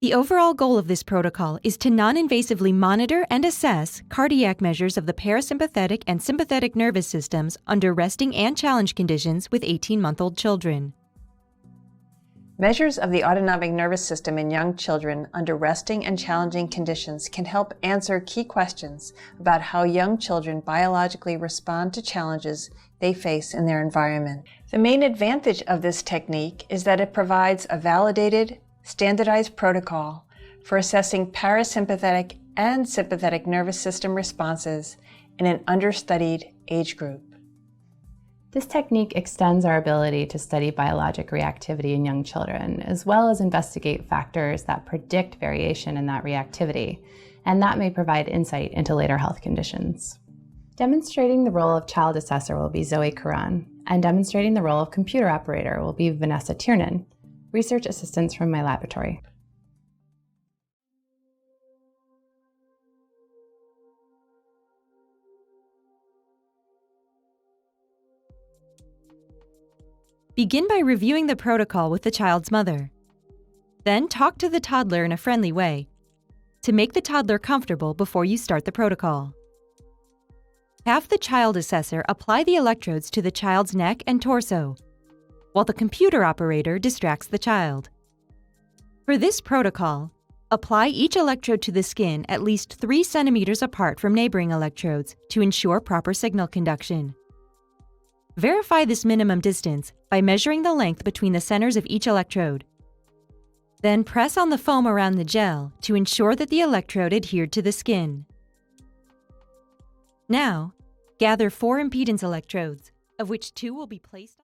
The overall goal of this protocol is to non-invasively monitor and assess cardiac measures of the parasympathetic and sympathetic nervous systems under resting and challenge conditions with 18-month-old children. Measures of the autonomic nervous system in young children under resting and challenging conditions can help answer key questions about how young children biologically respond to challenges they face in their environment. The main advantage of this technique is that it provides a validated, standardized protocol for assessing parasympathetic and sympathetic nervous system responses in an understudied age group. This technique extends our ability to study biologic reactivity in young children, as well as investigate factors that predict variation in that reactivity, and that may provide insight into later health conditions. Demonstrating the role of child assessor will be Zoe Caron, and demonstrating the role of computer operator will be Vanessa Tiernan, research assistants from my laboratory. Begin by reviewing the protocol with the child's mother. Then talk to the toddler in a friendly way to make the toddler comfortable before you start the protocol. Have the child assessor apply the electrodes to the child's neck and torso, while the computer operator distracts the child. For this protocol, apply each electrode to the skin at least 3 centimeters apart from neighboring electrodes to ensure proper signal conduction. Verify this minimum distance by measuring the length between the centers of each electrode. Then press on the foam around the gel to ensure that the electrode adhered to the skin. Now, gather 4 impedance electrodes, of which 2 will be placed